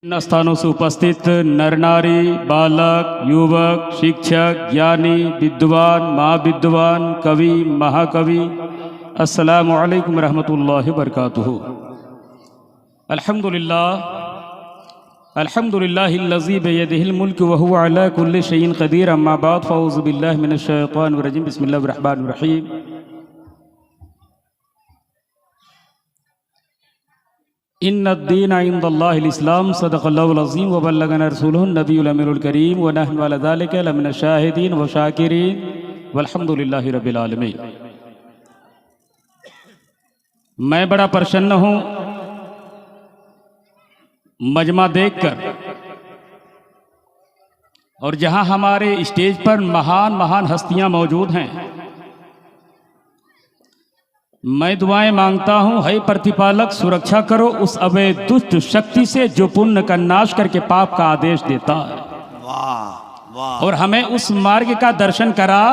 इन स्थानों से उपस्थित नर नारी, बालक, युवक, शिक्षक, ज्ञानी, विद्वान, महाविद्वान, कवि, महाकवि, अस्सलामु अलैकुम रहमतुल्लाहि बरकातुहू। अल्हम्दुलिल्लाहिल्लज़ी बियदिहिल मुल्क व हुवा अला कुल्लि शैइन क़दीर। अम्मा बाद फ़अऊज़ु बिल्लाहि मिनश शैतानिर रजीम। बिस्मिल्लाहिर रहमानिर रहीम। इन्नद्दीन इंदल्लाहिल इस्लाम सदक़ल्लाहुल अज़ीम व बल्लगना रसूलुहुन नबियुल अमीनुल करीम व नहनु अला ज़ालिका लमिनश शाहिदीन व शाकिरीन वल्हम्दुलिल्लाहि रब्बिल आलमीन। मैं बड़ा प्रसन्न हूँ मजमा देखकर, और जहाँ हमारे स्टेज पर महान महान हस्तियाँ मौजूद हैं, मैं दुआएं मांगता हूं, है प्रतिपालक सुरक्षा करो उस अवैध दुष्ट शक्ति से जो पुण्य का नाश करके पाप का आदेश देता है। वाह वाह। और हमें उस मार्ग का दर्शन करा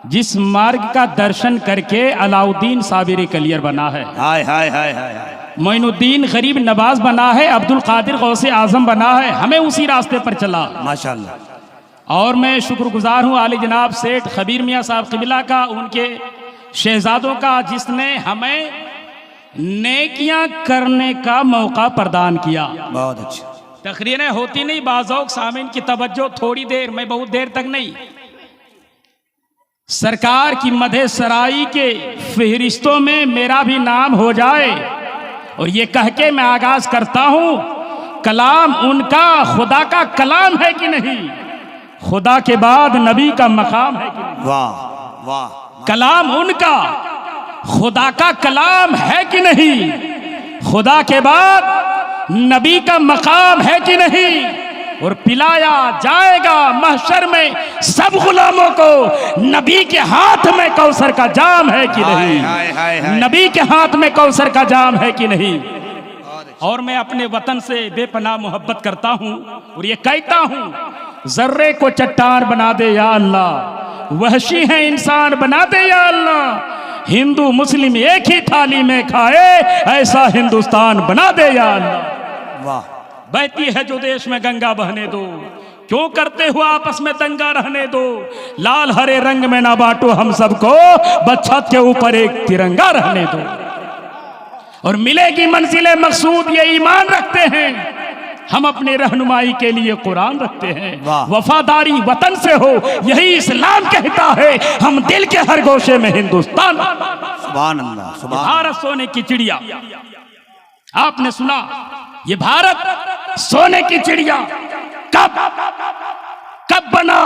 जिस मार्ग का दर्शन करके अलाउद्दीन साबिरी कलियर बना है, हाय हाय हाय हाय हाय, मोइनुद्दीन गरीब नवाज बना है, अब्दुल कादिर गौसे आजम बना है। हमें उसी रास्ते पर चला माशाअल्लाह। और मैं शुक्रगुजार हूँ आली जनाब सेठ खबीर मियाँ साहब क़िबला का, उनके शहजादों का, जिसने हमें नेकियां करने का मौका प्रदान किया। बहुत अच्छा। तकरीरें होती नहीं, बाज़ौक़ सामीन की तवज्जो थोड़ी देर, मैं बहुत देर तक नहीं। सरकार की मदह सराई के फहरिस्तों में मेरा भी नाम हो जाए, और ये कह के मैं आगाज करता हूं, कलाम उनका खुदा का कलाम है कि नहीं, खुदा के बाद नबी का मकाम है कि नहीं। वाह वाह। कलाम उनका खुदा का कलाम है कि नहीं, खुदा के बाद नबी का मकाम है कि नहीं। और पिलाया जाएगा महशर में सब गुलामों को, नबी के हाथ में कौसर का जाम है कि नहीं, हाय हाय हाय। नबी के हाथ में कौसर का जाम है कि नहीं। और मैं अपने वतन से बेपनाह मोहब्बत करता हूँ, और ये कहता हूँ, जर्रे को चट्टान बना दे या अल्लाह, वहशी है इंसान बना दे या अल्लाह, हिंदू मुस्लिम एक ही थाली में खाए ऐसा हिंदुस्तान बना दे या अल्लाह। वाह। बहती है जो देश में गंगा बहने दो, क्यों करते हो आपस में दंगा रहने दो, लाल हरे रंग में ना बांटो हम सबको, बस छत के ऊपर एक तिरंगा रहने दो। और मिलेगी मंजिले मकसूद, ये ईमान रखते हैं हम, अपने रहनुमाई के लिए कुरान रखते हैं। वफादारी वतन से हो यही इस्लाम कहता है, हम दिल के हर गोशे में हिंदुस्तान। सुभान अल्लाह, सुभान। भारत सोने की चिड़िया, आपने सुना, ये भारत सोने की चिड़िया कब बना?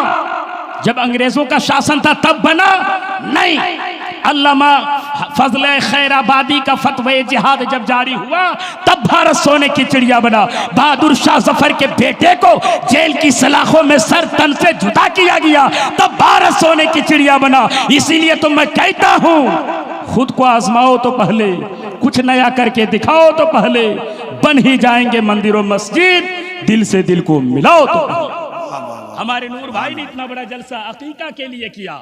जब अंग्रेजों का शासन था तब बना? नहीं। अल्लामा फजले खैराबादी का फतवा जिहाद जब जारी हुआ तब भारत सोने की चिड़िया बना। बहादुर शाह जफर के बेटे को जेल की सलाखों में सर तन से जुदा किया गया, तब भारत सोने की चिड़िया बना। इसीलिए तो मैं कहता हूं, खुद को आजमाओ तो पहले, कुछ नया करके दिखाओ तो पहले, बन ही जाएंगे मंदिर और मस्जिद, दिल से दिल को मिलाओ तो पहले। हमारे नूर भाई ने इतना बड़ा जलसा अकीका के लिए किया,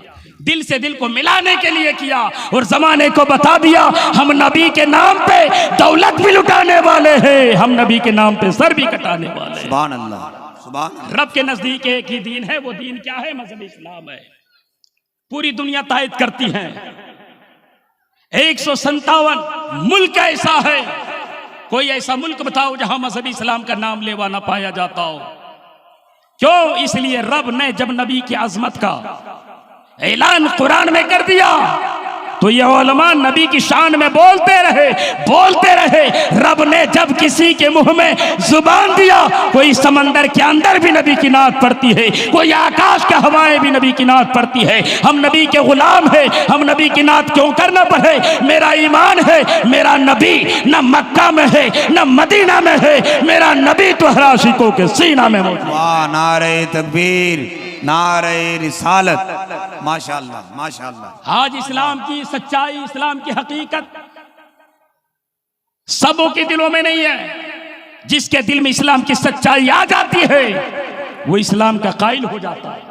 दिल से दिल को मिलाने के लिए किया, और जमाने को बता दिया हम नबी के नाम पे दौलत भी लुटाने वाले हैं, हम नबी के नाम पे सर भी कटाने वाले हैं। सुभान अल्लाह, सुभान अल्लाह। रब के नजदीक एक ही दीन है, वो दीन क्या है? मजहब इस्लाम है। पूरी दुनिया तायद करती है। 157 मुल्क ऐसा है, कोई ऐसा मुल्क बताओ जहां मजहब इस्लाम का नाम लेवा ना पाया जाता हो। क्यों? इसलिए रब ने जब नबी की अजमत का ऐलान कुरान में कर दिया तो ये उलमा नबी की शान में बोलते रहे। रब ने जब किसी के मुंह में जुबान दिया, कोई समंदर के अंदर भी नबी की नात पड़ती है, कोई आकाश के हवाएं भी नबी की नात पड़ती है। हम नबी के गुलाम हैं, हम नबी की नात क्यों करना पड़े? मेरा ईमान है, मेरा नबी न मक्का में है न मदीना में है, मेरा नबी तो हर आशिकों के सीना में मौजूद। वाह, नारे तकबीर, नारे रिसालत, माशाअल्लाह माशाअल्लाह। आज इस्लाम की सच्चाई, इस्लाम की हकीकत सबों के दिलों में नहीं है। जिसके दिल में इस्लाम की सच्चाई आ जाती है वो इस्लाम का कायल हो जाता है।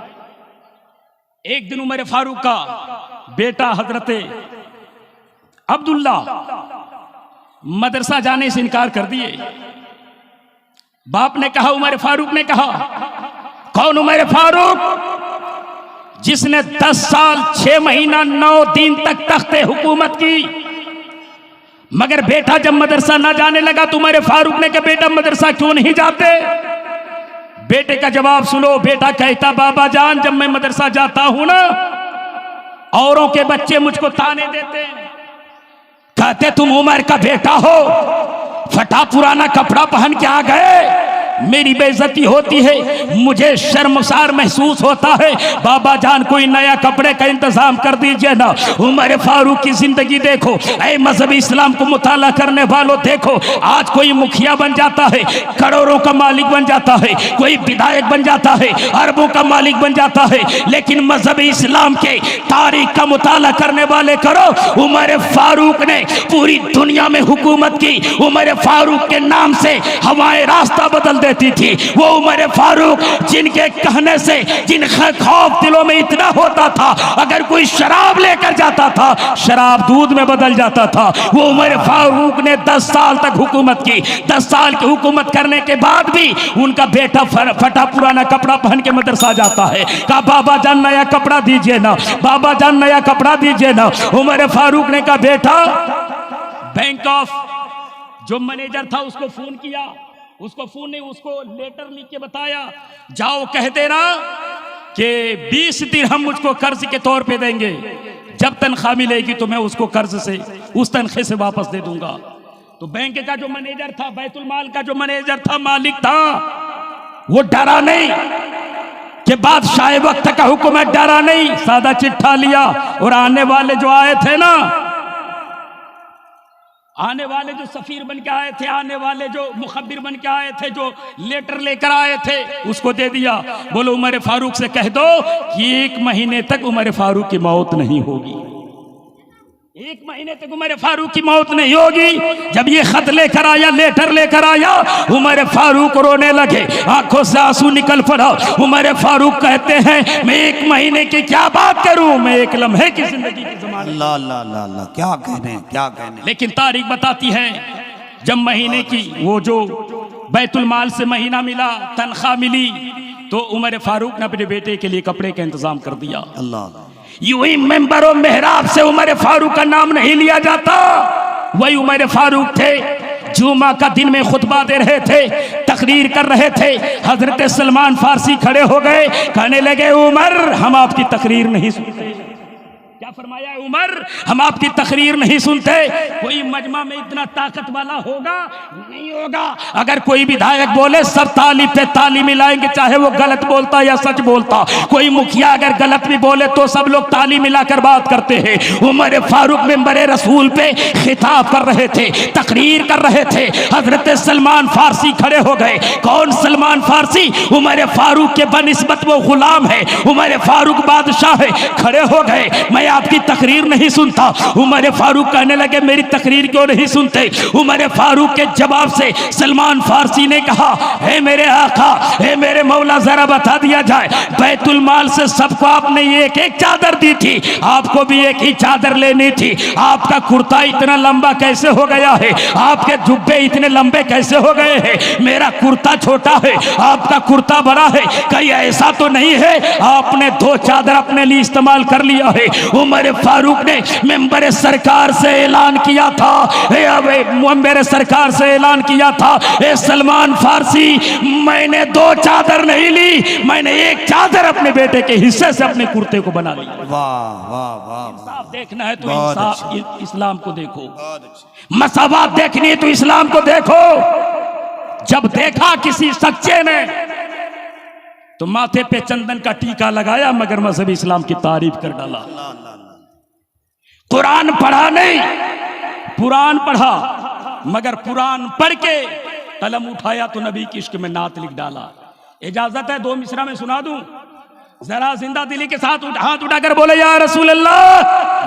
एक दिन उमर फारूक का बेटा हजरत अब्दुल्ला मदरसा जाने से इनकार कर दिए। बाप ने कहा, उमर फारूक ने कहा। कौन उमर फारूक? जिसने 10 साल 6 महीना 9 दिन तक तख्ते हुकूमत की, मगर बेटा जब मदरसा ना जाने लगा तो उमर फारूक ने कहा, बेटा मदरसा क्यों नहीं जाते? बेटे का जवाब सुनो। बेटा कहता, बाबा जान जब मैं मदरसा जाता हूं ना, औरों के बच्चे मुझको ताने देते, कहते तुम उमर का बेटा हो, फटा पुराना कपड़ा पहन के आ गए, मेरी बेइज्जती होती है, मुझे शर्मसार महसूस होता है। बाबा जान कोई नया कपड़े का इंतजाम कर दीजिए ना। उमर फारूक की जिंदगी देखो, ऐ मजहब इस्लाम को मुताला करने वालों देखो, आज कोई मुखिया बन जाता है, करोड़ों का मालिक बन जाता है, कोई विधायक बन जाता है, अरबों का मालिक बन जाता है, लेकिन मजहब इस्लाम के तारीख का मुताला करने वाले करो, उमर फारूक ने पूरी दुनिया में हुकूमत की। उमर फारूक के नाम से हवाएं रास्ता बदल देती थी। वो उमर फारूक जिनके कहने से जिन खौफ दिलों में इतना होता था, अगर कोई शराब लेकर जाता था, शराब दूध में बदल जाता था। वो उमर फारूक ने 10 साल तक हुकूमत की। 10 साल की हुकूमत करने के बाद भी उनका बेटा फटा पुराना कपड़ा पहन के मदरसा जाता है। कहा, बाबा जान नया कपड़ा दीजिए ना, बाबा जान नया कपड़ा दीजिए ना। उमर फारूक ने कहा, बेटा बैंक ऑफ जो मैनेजर था उसको फोन किया, उसको फोन नहीं, उसको लेटर लिख के बताया, जाओ कह देना कि 20 दिरहम मुझको कर्ज के तौर पे देंगे, जब तनख्वाह मिलेगी तो मैं उसको कर्ज से उस तनख्वाह से वापस दे दूंगा। तो बैंक का जो मैनेजर था, बैतुल माल का जो मैनेजर था, मालिक था, वो डरा नहीं कि बादशाह वक्त का हुक्म है, डरा नहीं, सादा चिट्ठा लिया और आने वाले जो आए थे ना, आने वाले जो सफीर बन के आए थे, आने वाले जो मुखबिर बन के आए थे, जो लेटर लेकर आए थे, उसको दे दिया। बोलो उमर फारूक से कह दो कि 1 महीने तक उमर फारूक की मौत नहीं होगी, 1 महीने तक उमर फारूक की मौत नहीं होगी। जब ये खत लेकर आया, लेटर लेकर आया, उमर फारूक रोने लगे, आंखों से आंसू निकल पड़ा। उमर फारूक कहते हैं, मैं 1 महीने की क्या बात करूं, मैं 1 लम्हे की जिंदगी की ज़मानत। अल्लाह अल्लाह अल्लाह अल्लाह, क्या कहने, क्या कहने। लेकिन तारीख बताती है, जब महीने की वो जो बैतुल माल से महीना मिला, तनख्वाह मिली, तो उमर फारूक ने अपने बेटे के लिए कपड़े का इंतजाम कर दिया। अल्लाह, यूं ही मेंबरों मेहराब से उमर फारूक का नाम नहीं लिया जाता। वही उमर फारूक थे, जुमा का दिन में खुतबा दे रहे थे, तकरीर कर रहे थे। हजरत सलमान फारसी खड़े हो गए, कहने लगे, उमर हम आपकी तकरीर नहीं सुनते। क्या फरमाया उमर, हम आपकी तकरीर नहीं सुनते। कोई मजमा में इतना ताकत वाला होगा? नहीं होगा। अगर कोई विधायक बोले, सब ताली पे ताली मिलाएंगे, चाहे वो गलत बोलता या सच बोलता। कोई मुखिया अगर गलत भी बोले तो सब लोग ताली मिलाकर बात करते हैं। उमर फारूक मिंबर रसूल पे खिताब कर रहे थे, तकरीर कर रहे थे। हजरत सलमान फारसी खड़े हो गए। कौन सलमान फारसी? उमर फारूक के बनिस्बत वो गुलाम है, उमर फारूक बादशाह है। खड़े हो गए, मैं आपकी तकरीर नहीं सुनता। उमर फारूक कहने लगे, मेरी तकरीर क्यों नहीं सुनते? उमर फारूक के जवाब से सलमान फारसी ने कहा, हे मेरे आका, हे मेरे मौला, जरा बता दिया जाए, बैतुल माल से सबको आपने एक एक चादर दी थी, आपको भी एक ही चादर लेनी थी। आपका कुर्ता इतना लंबा कैसे हो गया है? आपके जुब्बे इतने लंबे कैसे हो गए हैं? मेरा कुर्ता छोटा है, आपका कुर्ता बड़ा है। कहीं ऐसा तो नहीं है आपने 2 चादर अपने लिए इस्तेमाल कर लिया है? उमर फारूक ने मेंबर सरकार से ऐलान किया था, मेंबर सरकार से ऐलान किया था, ए सलमान फारसी, मैंने 2 चादर नहीं ली, मैंने एक चादर अपने बेटे के हिस्से से अपने कुर्ते को बना ली। वाह वाह वाह, इंसाफ देखना है तो इंसाफ इस्लाम को देखो, मसावत देखनी है तो इस्लाम को देखो। जब देखा किसी सच्चे ने तो माथे पे चंदन का टीका लगाया, मगर मजहब इस्लाम की तारीफ कर डाला। कुरान पढ़ा नहीं, कुरान पढ़ा, मगर कुरान पढ़ के कलम उठाया तो नबी की इश्क में नात लिख डाला। इजाजत है 2 मिसरा में सुना दूं? जरा जिंदा दिली के साथ हाथ उठाकर बोले, या रसूल अल्लाह,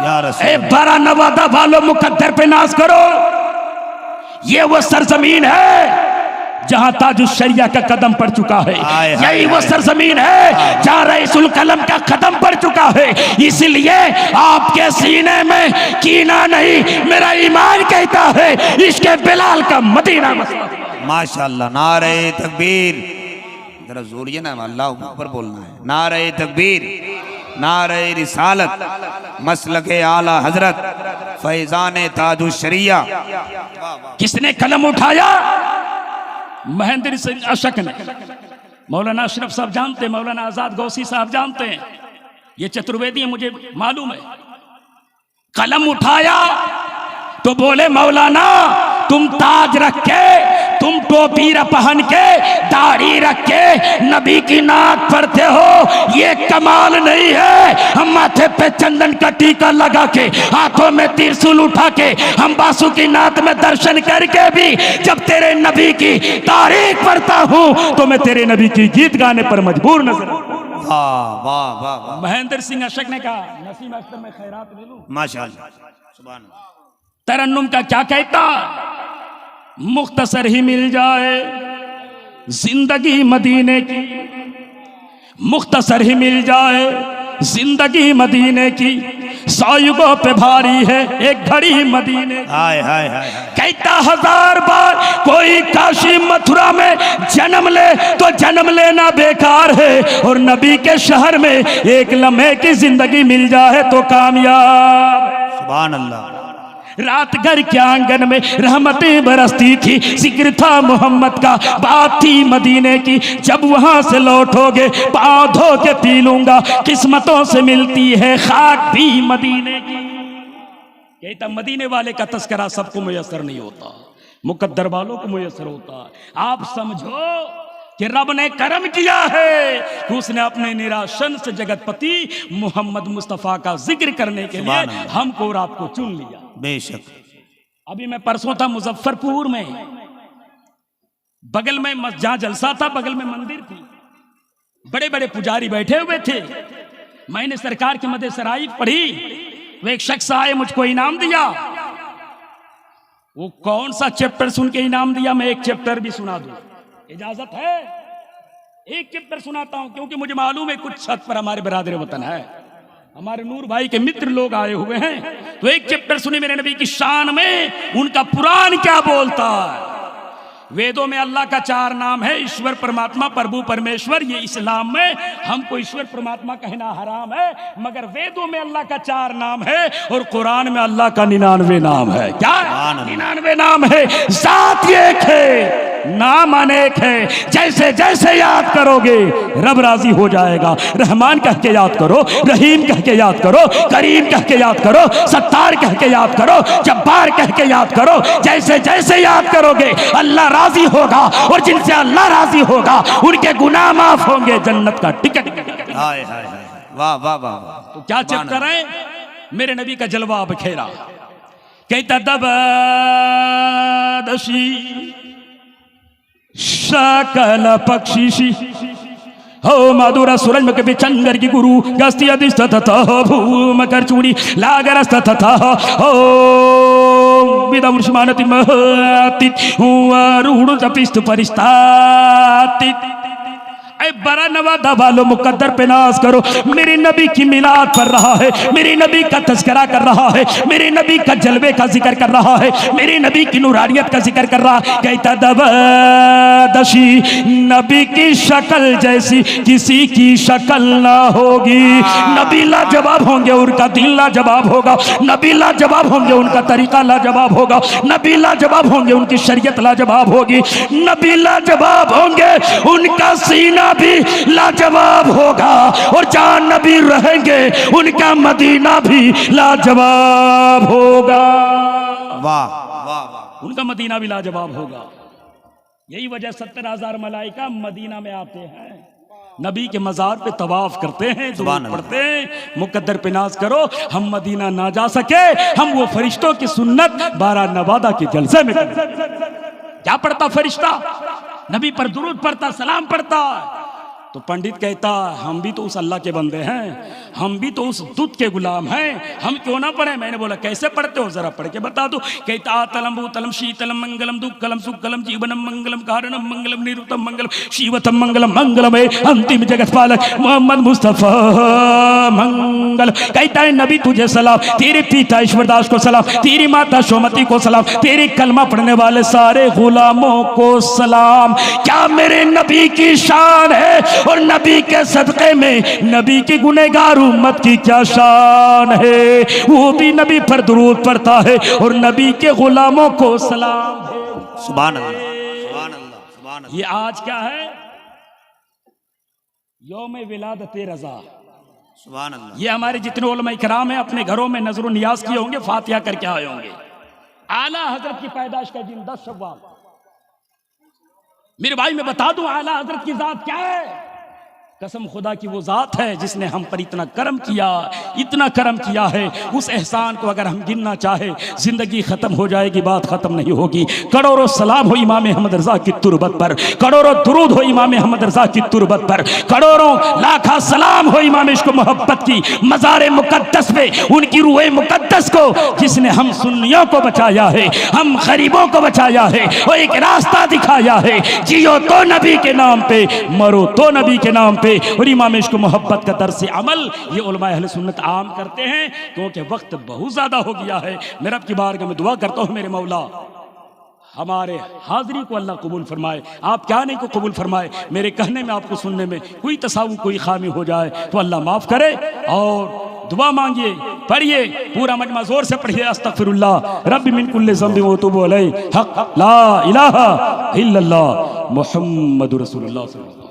या रसूल अल्लाह। बरा नवादा वालों, मुकद्दर पे नाज करो। ये वो सरजमीन है जहां ताजुश शरिया का कदम पड़ चुका है। यही वो सरजमीन है जहां रईसुल कलम का कदम पड़ चुका है। इसलिए आपके सीने में कीना नहीं, मेरा ईमान कहता है, इसके बिलाल का मदीना बसा। माशाल्लाह, नारे तकबीर। जरा जोरिए ना, अल्लाह ऊपर बोलना है। नारे तकबीर, नारे रिसालत, मसलके आला हजरत, फैजान ताजु शरिया। किसने कलम उठाया? महेंद्र सिंह अशक ने। मौलाना अशरफ साहब जानते हैं, मौलाना आजाद गौसी साहब जानते हैं, ये चतुर्वेदी है, मुझे मालूम है। कलम उठाया तो बोले मौलाना तुम ताज रख के, तुम टोपी पहन के, दाढ़ी रख के नबी की नाक पढ़ते हो, ये कमाल नहीं है। हम माथे पे चंदन का टीका लगा के, हाथों में त्रिशूल उठा के, हम बासुकीनाथ में दर्शन करके भी जब तेरे नबी की तारीफ पढ़ता हूं तो मैं तेरे नबी की गीत गाने पर मजबूर नजर आता हूं। वाह वाह वाह वाह, महेंद्र सिंह अशक ने कहा नसीम अख्तर में खैरात ले लूं। माशाल्लाह, सुभान अल्लाह। तरन्नुम का क्या कहता? मुख्तसर ही मिल जाए जिंदगी मदीने की, मुख्तसर ही मिल जाए जिंदगी मदीने की, सायुगों पे भारी है एक घड़ी मदीने की। हाय हाय हाय हाय। कहता 1000 बार कोई काशी मथुरा में जन्म ले तो जन्म लेना बेकार है, और नबी के शहर में एक लम्हे की जिंदगी मिल जाए तो कामयाब है। सुभान अल्लाह। रात घर के आंगन में रहमतें बरसती थी, जिक्र था मोहम्मद का, बात थी मदीने की। जब वहां से लौटोगे पाँव धो के पी लूंगा, किस्मतों से मिलती है खाक भी मदीने की। कहता मदीने वाले का तस्करा सबको मुयस्सर नहीं होता, मुकद्दर वालों को मुयस्सर होता है। आप समझो कि रब ने करम किया है कि उसने अपने निराशन से जगतपति मोहम्मद मुस्तफ़ा का जिक्र करने के लिए हमको और आपको चुन लिया। बेशक। अभी मैं परसों था मुजफ्फरपुर में, बगल में जहां जलसा था बगल में मंदिर थी, बड़े बड़े पुजारी बैठे हुए थे। मैंने सरकार की मदद सराई पढ़ी, वो एक शख्स आए मुझको इनाम दिया। वो कौन सा चैप्टर सुन के इनाम दिया, मैं एक चैप्टर भी सुना दूं, इजाजत है? एक चैप्टर सुनाता हूं, क्योंकि मुझे मालूम है कुछ छत पर हमारे बरादर वतन है, हमारे नूर भाई के मित्र लोग आए हुए हैं। तो एक चैप्टर सुने मेरे नबी की शान में, उनका पुराण क्या बोलता है। वेदों में अल्लाह का 4 नाम है, ईश्वर, परमात्मा, प्रभु, परमेश्वर। ये इस्लाम में हमको ईश्वर परमात्मा कहना हराम है, मगर वेदों में अल्लाह का 4 नाम है और कुरान में अल्लाह का 99 नाम है। क्या 99 नाम है? जात एक है, नाम अनेक है। जैसे जैसे याद करोगे रब राजी हो जाएगा। रहमान कह के याद करो, रहीम कह के याद करो, करीम कह के याद करो, सत्तार कह के याद करो, जब्बार कह के याद करो। जैसे जैसे याद करोगे अल्लाह राजी होगा, और जिनसे अल्लाह राजी होगा उनके गुनाह माफ होंगे, जन्नत का टिकट। हाय हाय हाय, वाह वाह वाह वाह। तो क्या चैप्टर है? मेरे नबी का जलवा बखेरा। कहता दबदशी सकल पक्षी हो मधुर सूरज के चंद्र की गुरु गस्ती अधिष्ठत भूम कर चूड़ी लागरस्त हो विदमुष्मानति महति रूढ़ जपिस्तु परिस्ताति। बड़ा नवादा वालों मुकद्दर पे नाज करो। मेरे नबी की मिलाद पढ़ रहा है, मेरे नबी का तज़किरा कर रहा है, मेरे नबी का जलवे का जिक्र कर रहा है, मेरे नबी की नूरानियत का जिक्र कर रहा है। कहता दबदशी नबी की शक्ल जैसी किसी की शक्ल ना होगी। नबी लाजवाब होंगे, उनका दिल लाजवाब होगा। नबी लाजवाब होंगे, उनका तरीका लाजवाब होगा। नबी लाजवाब होंगे, उनकी शरीयत लाजवाब होगी। नबी लाजवाब होंगे, उनका सीना भी लाजवाब होगा, और जहां नबी रहेंगे उनका मदीना भी लाजवाब होगा। वाह वाह वाह। उनका मदीना भी लाजवाब होगा। यही वजह 70,000 मलाइका मदीना में आते हैं, नबी के मजार पे तवाफ करते हैं, दुआ पढ़ते हैं। मुकद्दर पे नाज करो। हम मदीना ना जा सके, हम वो फरिश्तों की सुन्नत 12 नवादा के जलसे में क्या पढ़ता फरिश्ता? नबी पर दुरूद पढ़ता, सलाम पढ़ता। तो पंडित कहता हम भी तो उस अल्लाह के बंदे हैं, हम भी तो उस दूत के गुलाम हैं, हम क्यों ना पढ़े। मैंने बोला कैसे पढ़ते हो, जरा पढ़ के बता दो। कहता आतलम भूतलम शीतलम मंगलम दुक्कलम सुक्कलम जीवनम मंगलम कारणम मंगलम निरुतम मंगलम शिवतम मंगलम मंगलम अंतिम जगत पालक मोहम्मद मुस्तफा मंगल। कहता है नबी तुझे सलाम, तेरे पिता ईश्वरदास को सलाम, तेरी माता सोमती को सलाम, तेरे कलमा पढ़ने वाले सारे गुलामों को सलाम। क्या मेरे नबी की शान है और नबी के सदक़े में नबी की गुनहगार उम्मत की क्या शान है। वो भी नबी पर दुरूद पढ़ता है और नबी के गुलामों को सलाम है। सुभान अल्लाह, सुभान अल्लाह, सुभान अल्लाह। ये आज क्या है, यौम विलादत रज़ा। सुभान अल्लाह। ये हमारे जितने उलमा इकराम हैं अपने घरों में नजर नियाज किए होंगे, फातिहा करके आए होंगे। आला हजरत की पैदाइश का दिन 10 शव्वाल। मेरे भाई मैं बता दूं आला हजरत की जात क्या है। कसम खुदा की वो जात है जिसने हम पर इतना करम किया, इतना करम किया है। उस एहसान को अगर हम गिनना चाहे जिंदगी खत्म हो जाएगी, बात खत्म नहीं होगी। करोड़ों सलाम हो इमाम अहमद रजा की तुरबत पर, करोड़ों दुरूद हो इमाम अहमद रजा की तुरबत पर, करोड़ों लाखा सलाम हो इमाम इश्क मोहब्बत की मज़ार मुकद्दस पे, उनकी रूह मुकद्दस को जिसने हम सुन्नियों को बचाया है, हम गरीबों को बचाया है, वो एक रास्ता दिखाया है। जियो तो नबी के नाम पे, मरो तो नबी के नाम पे। और इमाम इश्क मोहब्बत का दर्स अमल ये उलमा अहले सुन्नत आम करते हैं, क्योंकि वक्त बहुत ज़्यादा हो गया है। मैं रब की बारगाह में दुआ करता हूँ मेरे मौला हमारे हाज़री को अल्लाह कबूल फरमाए, आप क्या नहीं को कबूल फरमाए। मेरे कहने में आपको सुनने में कोई तसावुर कोई खामी हो जाए तो अल्लाह माफ़ करे। और दुआ मांगिए, पढ़िए, पूरा मजमा जोर से पढ़िए। अस्तगफिरुल्लाह रब्बी मिन कुल्लि ज़ंबि व अतूबु अलैहि हक़ ला इलाहा इल्लल्लाह मुहम्मदुर रसूलुल्लाह।